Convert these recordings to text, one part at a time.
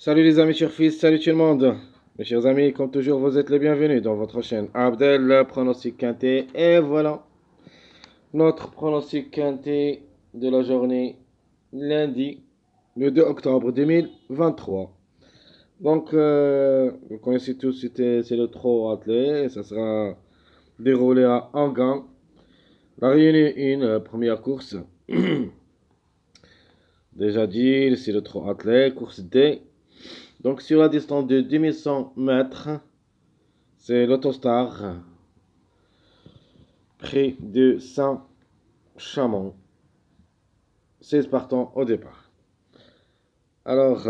Salut les amis surfistes, salut tout le monde. Mes chers amis, comme toujours, vous êtes les bienvenus dans votre chaîne Abdel Pronostic Quintet. Et voilà, notre pronostic quintet de la journée lundi, le 2 octobre 2023. Donc, vous connaissez tous, c'est le trot attelé. Et ça sera déroulé à Angan. La Réunion 1, première course. Déjà dit, c'est le trot attelé, course D. Donc, sur la distance de 2100 mètres. C'est l'Autostar, près de Saint-Chamond. 16 partants au départ. Alors,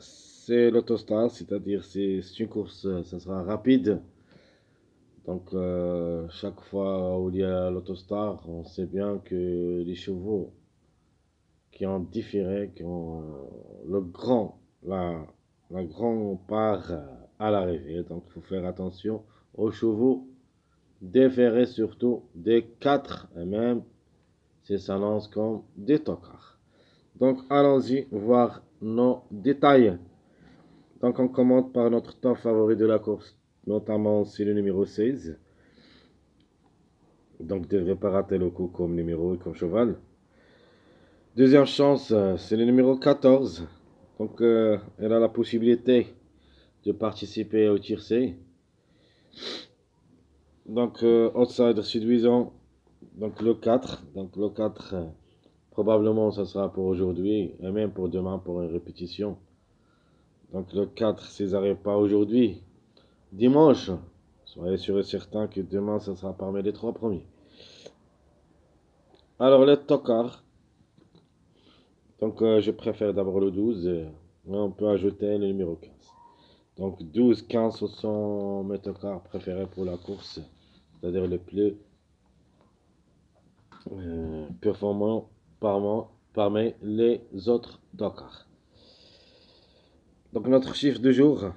c'est l'Autostar, c'est-à-dire c'est une course, ça sera rapide. Donc, chaque fois où il y a l'Autostar, on sait bien que les chevaux qui ont différé, qui ont la grande part à l'arrivée. Donc, il faut faire attention aux chevaux déférés, surtout des 4 et même s'ils s'annoncent comme des tocards. Donc allons-y voir nos détails. Donc on commence par notre top favori de la course, notamment c'est le numéro 16. Donc ne devrait pas rater le coup comme numéro et comme cheval. Deuxième chance, c'est le numéro 14. Donc elle a la possibilité de participer au tiercé. Donc outsider séduisant. Donc le 4. Donc le 4, probablement ça sera pour aujourd'hui et même pour demain pour une répétition. Donc le 4, s'ils n'arrivent pas aujourd'hui, dimanche, soyez sûr et certain que demain ça sera parmi les 3 premiers. Alors le tocard. Donc je préfère d'abord le 12. Mais on peut ajouter le numéro 15. Donc 12, 15, ce sont mes tocards préférés pour la course. C'est-à-dire le plus performant parmi les autres tocards. Donc notre chiffre du jour.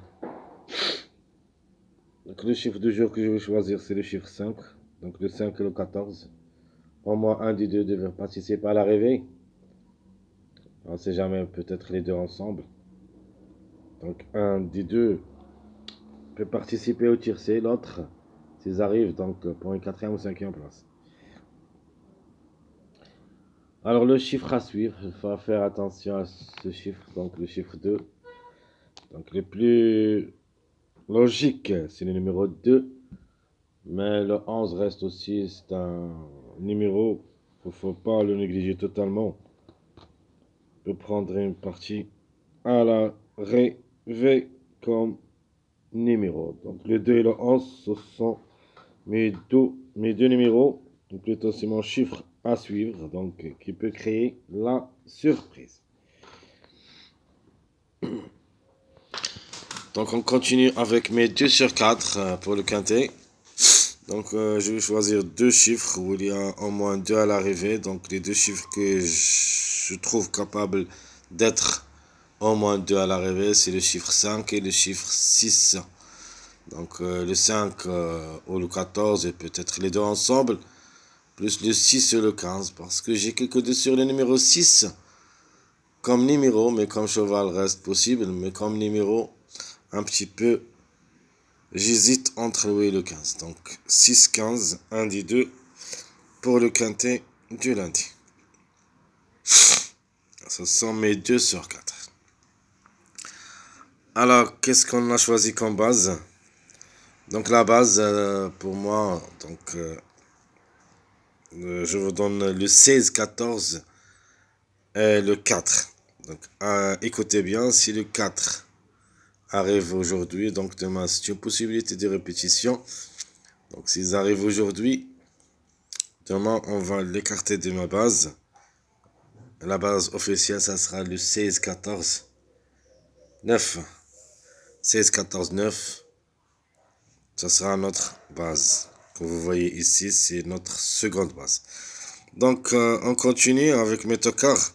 Donc le chiffre du jour que je vais choisir, c'est le chiffre 5. Donc le 5 et le 14. Au moins un des deux devrait participer à l'arrivée. On ne sait jamais, peut-être les deux ensemble. Donc un des deux peut participer au tiercé, l'autre, s'ils arrivent, donc pour une 4e ou 5e place. Alors le chiffre à suivre, il faut faire attention à ce chiffre, donc le chiffre 2. Donc le plus logique, c'est le numéro 2. Mais le 11 reste aussi, c'est un numéro, il ne faut pas le négliger totalement. Je prendrai une partie à l'arrivée comme numéro. Donc le 2 et le 11, ce sont mes deux numéros. Donc plutôt c'est mon chiffre à suivre, donc qui peut créer la surprise. Donc on continue avec mes 2 sur 4 pour le quintet. Donc je vais choisir 2 chiffres où il y a au moins 2 à l'arrivée. Donc les 2 chiffres que je trouve capables d'être au moins 2 à l'arrivée, c'est le chiffre 5 et le chiffre 6. Donc le 5 ou le 14 et peut-être les deux ensemble, plus le 6 et le 15, parce que j'ai quelques doutes sur le numéro 6 comme numéro, mais comme cheval reste possible, mais comme numéro, un petit peu, j'hésite entre le 8 et le 15. Donc 6, 15, 1 des deux pour le quintet du lundi. Ce sont mes 2 sur 4. Alors, qu'est-ce qu'on a choisi comme base? Donc la base, pour moi, donc je vous donne le 16, 14 et le 4. Donc écoutez bien, si le 4 arrive aujourd'hui, donc demain c'est une possibilité de répétition. Donc s'ils arrivent aujourd'hui, demain on va l'écarter de ma base. La base officielle, ça sera le 16, 14, 9. 16, 14, 9. Ça sera notre base. Comme vous voyez ici, c'est notre seconde base. Donc on continue avec mes tocards.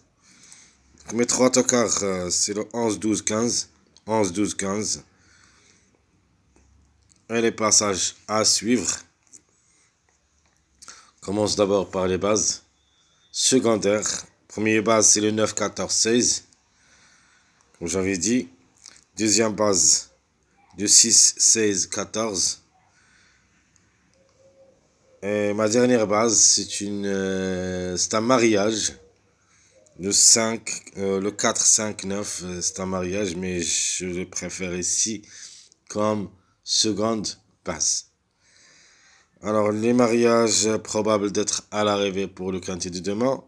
Mes 3 tocards, c'est le 11, 12, 15. 11, 12, 15. Et les passages à suivre. Commence d'abord par les bases. Secondaires. Première base, c'est le 9, 14, 16. Comme j'avais dit. Deuxième base, de 6, 16, 14. Et ma dernière base, c'est un mariage. Le 5, le 4, 5, 9, c'est un mariage, mais je le préfère ici comme seconde base. Alors, les mariages probables d'être à l'arrivée pour le quintet de demain.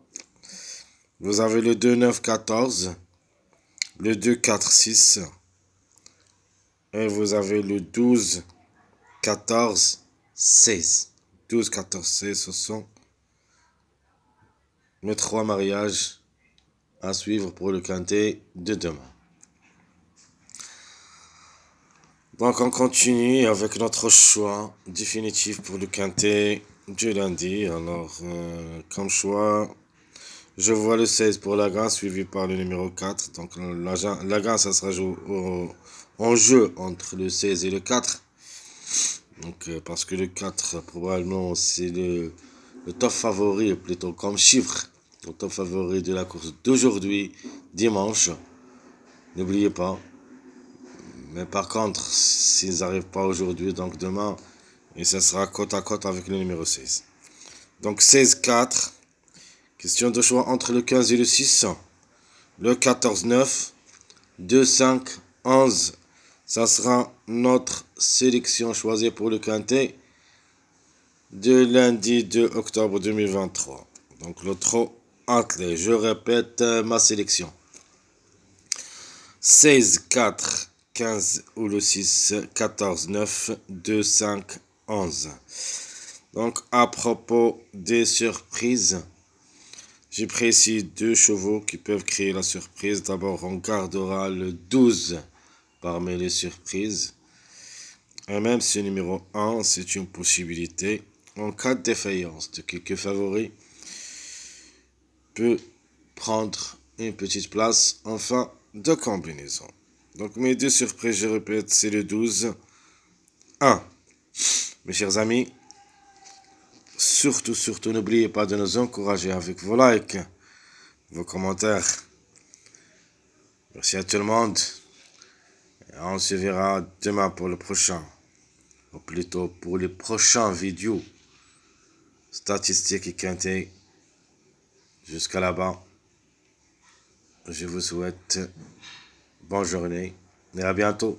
Vous avez le 2, 9, 14, le 2, 4, 6, et vous avez le 12, 14, 16. 12, 14, 16, ce sont mes 3 mariages à suivre pour le quintet de demain. Donc on continue avec notre choix définitif pour le quintet du lundi. Alors comme choix, je vois le 16 pour la gain, suivi par le numéro 4. Donc la gain, ça sera en jeu entre le 16 et le 4. Donc parce que le 4 probablement c'est le top favori, plutôt comme chiffre, le top favori de la course d'aujourd'hui, dimanche. N'oubliez pas. Mais par contre, s'ils n'arrivent pas aujourd'hui, donc demain, et ça sera côte à côte avec le numéro 16. Donc 16-4. Question de choix entre le 15 et le 6. Le 14-9. 2-5, 11. Ça sera notre sélection choisie pour le quintet de lundi 2 octobre 2023. Donc le trot attelé. Je répète ma sélection. 16, 4, 15 ou le 6, 14, 9, 2, 5, 11. Donc, à propos des surprises, j'ai pris ici 2 chevaux qui peuvent créer la surprise. D'abord, on gardera le 12 parmi les surprises. Et même ce numéro 1, c'est une possibilité. En cas de défaillance de quelques favoris, peut prendre une petite place en fin de combinaison. Donc mes 2 surprises, je répète, c'est le 12, 1. Mes chers amis, surtout, n'oubliez pas de nous encourager avec vos likes, vos commentaires. Merci à tout le monde. Et on se verra demain pour le prochain, ou plutôt pour les prochains vidéos statistiques et quintés. Jusqu'à là-bas, je vous souhaite bonne journée et à bientôt.